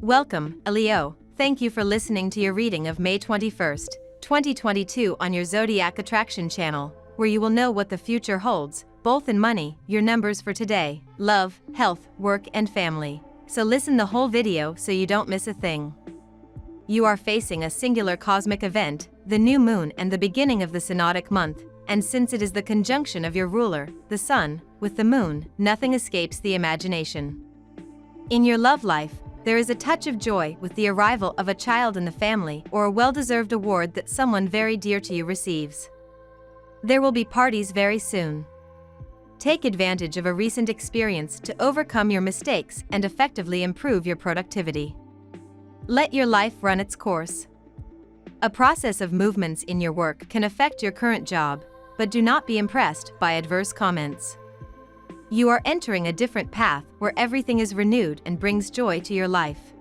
Welcome, Leo. Thank you for listening to your reading of May 21st, 2022 on your Zodiac Attraction channel, where you will know what the future holds, both in money, your numbers for today, love, health, work and family. So listen the whole video so you don't miss a thing. You are facing a singular cosmic event, the new moon and the beginning of the synodic month, and since it is the conjunction of your ruler, the sun, with the moon, nothing escapes the imagination. In your love life, there is a touch of joy with the arrival of a child in the family or a well-deserved award that someone very dear to you receives. There will be parties very soon. Take advantage of a recent experience to overcome your mistakes and effectively improve your productivity. Let your life run its course. A process of movements in your work can affect your current job, but do not be impressed by adverse comments. You are entering a different path where everything is renewed and brings joy to your life.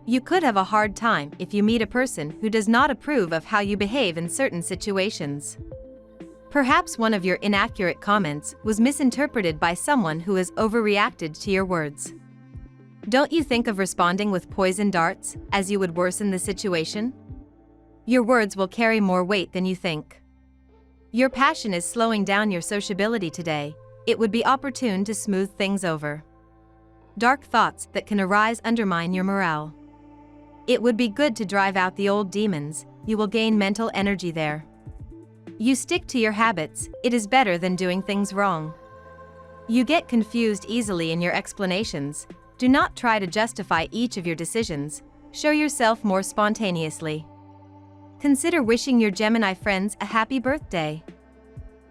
You could have a hard time if you meet a person who does not approve of how you behave in certain situations. Perhaps one of your inaccurate comments was misinterpreted by someone who has overreacted to your words. Don't you think of responding with poison darts, as you would worsen the situation? Your words will carry more weight than you think. Your passion is slowing down your sociability today. It would be opportune to smooth things over. Dark thoughts that can arise undermine your morale. It would be good to drive out the old demons. You will gain mental energy there. You stick to your habits. It is better than doing things wrong. You get confused easily in your explanations. Do not try to justify each of your decisions. Show yourself more spontaneously. Consider wishing your Gemini friends a happy birthday.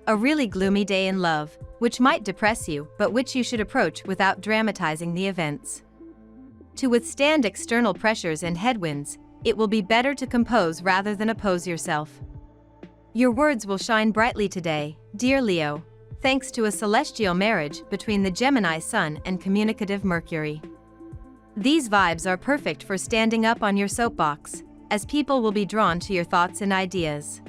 A really gloomy day in love, which might depress you, but which you should approach without dramatizing the events. To withstand external pressures and headwinds, it will be better to compose rather than oppose yourself. Your words will shine brightly today, dear Leo, thanks to a celestial marriage between the Gemini Sun and communicative Mercury. These vibes are perfect for standing up on your soapbox, as people will be drawn to your thoughts and ideas.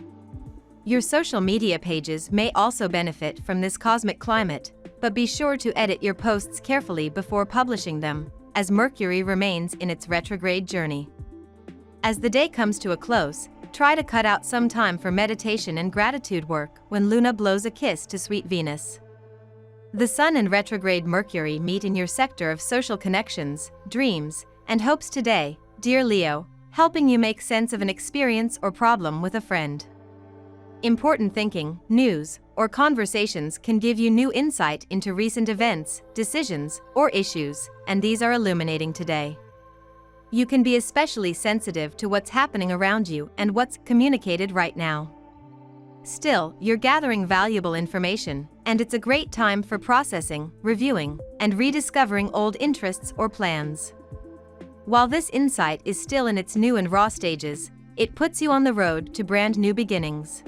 Your social media pages may also benefit from this cosmic climate, but be sure to edit your posts carefully before publishing them, as Mercury remains in its retrograde journey. As the day comes to a close, try to cut out some time for meditation and gratitude work when Luna blows a kiss to sweet Venus. The Sun and retrograde Mercury meet in your sector of social connections, dreams, and hopes today, dear Leo, helping you make sense of an experience or problem with a friend. Important thinking, news, or conversations can give you new insight into recent events, decisions, or issues, and these are illuminating today. You can be especially sensitive to what's happening around you and what's communicated right now. Still, you're gathering valuable information, and it's a great time for processing, reviewing, and rediscovering old interests or plans. While this insight is still in its new and raw stages, it puts you on the road to brand new beginnings.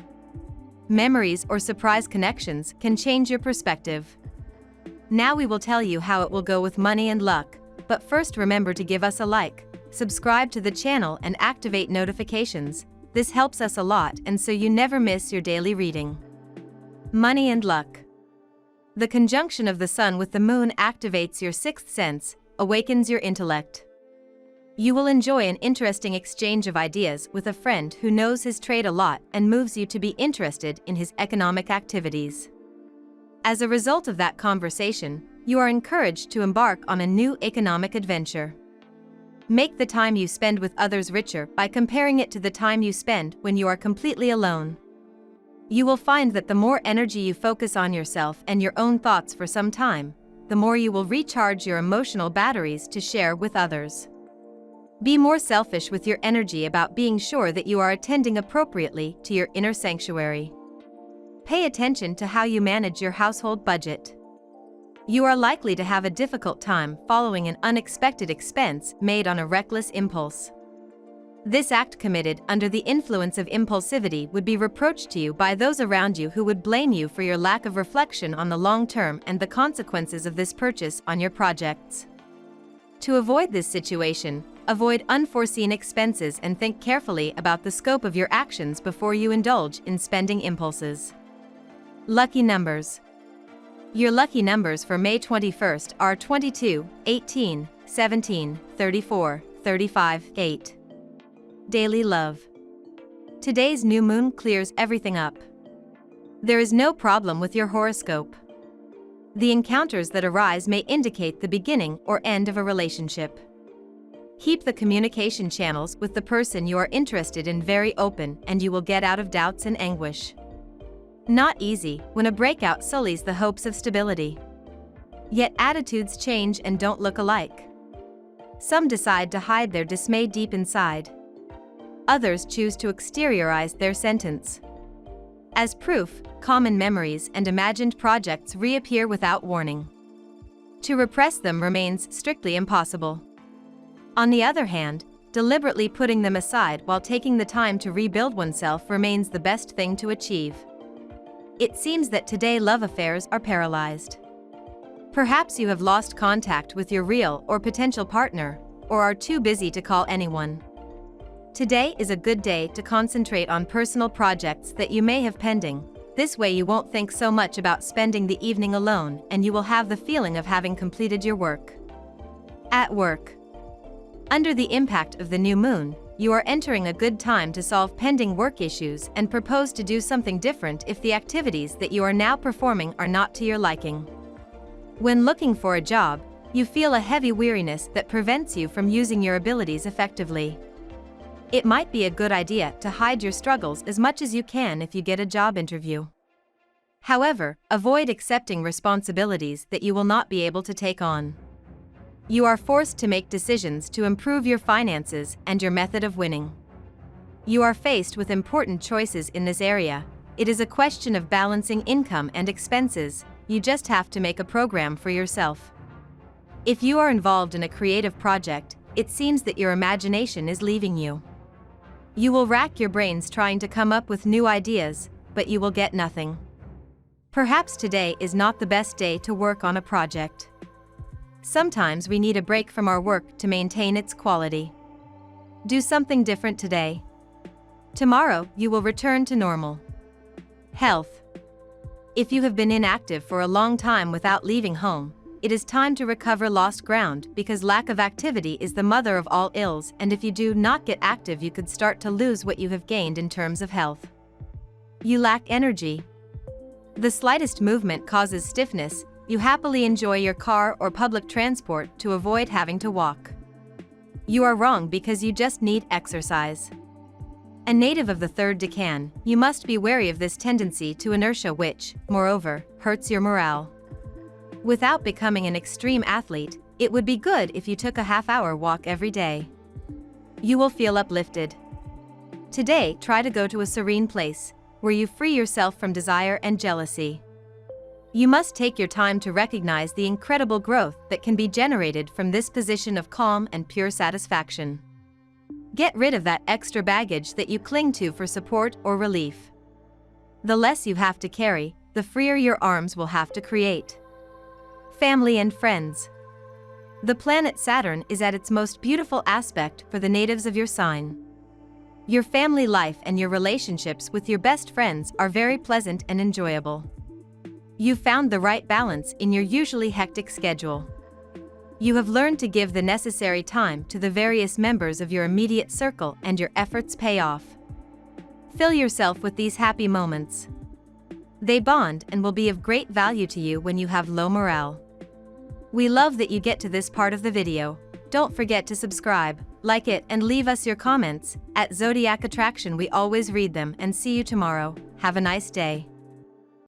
Memories or surprise connections can change your perspective. Now we will tell you how it will go with money and luck, but first remember to give us a like, subscribe to the channel and activate notifications. This helps us a lot and so you never miss your daily reading. Money and luck. The conjunction of the sun with the moon activates your sixth sense, awakens your intellect. You will enjoy an interesting exchange of ideas with a friend who knows his trade a lot and moves you to be interested in his economic activities. As a result of that conversation, you are encouraged to embark on a new economic adventure. Make the time you spend with others richer by comparing it to the time you spend when you are completely alone. You will find that the more energy you focus on yourself and your own thoughts for some time, the more you will recharge your emotional batteries to share with others. Be more selfish with your energy about being sure that you are attending appropriately to your inner sanctuary. Pay attention to how you manage your household budget. You are likely to have a difficult time following an unexpected expense made on a reckless impulse. This act committed under the influence of impulsivity would be reproached to you by those around you who would blame you for your lack of reflection on the long term and the consequences of this purchase on your projects. To avoid this situation, avoid unforeseen expenses and think carefully about the scope of your actions before you indulge in spending impulses. Lucky numbers. Your lucky numbers for May 21st are 22, 18, 17, 34, 35, 8. Daily love. Today's new moon clears everything up. There is no problem with your horoscope. The encounters that arise may indicate the beginning or end of a relationship. Keep the communication channels with the person you are interested in very open, and you will get out of doubts and anguish. Not easy when a breakout sullies the hopes of stability. Yet attitudes change and don't look alike. Some decide to hide their dismay deep inside. Others choose to exteriorize their sentence. As proof, common memories and imagined projects reappear without warning. To repress them remains strictly impossible. On the other hand, deliberately putting them aside while taking the time to rebuild oneself remains the best thing to achieve. It seems that today love affairs are paralyzed. Perhaps you have lost contact with your real or potential partner, or are too busy to call anyone. Today is a good day to concentrate on personal projects that you may have pending. This way you won't think so much about spending the evening alone, and you will have the feeling of having completed your work. At work. Under the impact of the new moon, you are entering a good time to solve pending work issues and propose to do something different if the activities that you are now performing are not to your liking. When looking for a job, you feel a heavy weariness that prevents you from using your abilities effectively. It might be a good idea to hide your struggles as much as you can if you get a job interview. However, avoid accepting responsibilities that you will not be able to take on. You are forced to make decisions to improve your finances and your method of winning. You are faced with important choices in this area. It is a question of balancing income and expenses. You just have to make a program for yourself. If you are involved in a creative project, it seems that your imagination is leaving you. You will rack your brains trying to come up with new ideas, but you will get nothing. Perhaps today is not the best day to work on a project. Sometimes we need a break from our work to maintain its quality. Do something different today. Tomorrow, you will return to normal. Health. If you have been inactive for a long time without leaving home, it is time to recover lost ground, because lack of activity is the mother of all ills, and if you do not get active you could start to lose what you have gained in terms of health. You lack energy. The slightest movement causes stiffness. You happily enjoy your car or public transport to avoid having to walk. You are wrong because you just need exercise. A native of the third decan, you must be wary of this tendency to inertia which, moreover, hurts your morale. Without becoming an extreme athlete, it would be good if you took a half-hour walk every day. You will feel uplifted. Today, try to go to a serene place, where you free yourself from desire and jealousy. You must take your time to recognize the incredible growth that can be generated from this position of calm and pure satisfaction. Get rid of that extra baggage that you cling to for support or relief. The less you have to carry, the freer your arms will have to create. Family and friends. The planet Saturn is at its most beautiful aspect for the natives of your sign. Your family life and your relationships with your best friends are very pleasant and enjoyable. You found the right balance in your usually hectic schedule. You have learned to give the necessary time to the various members of your immediate circle, and your efforts pay off. Fill yourself with these happy moments. They bond and will be of great value to you when you have low morale. We love that you get to this part of the video. Don't forget to subscribe, like it, and leave us your comments. At Zodiac Attraction we always read them, and see you tomorrow. Have a nice day.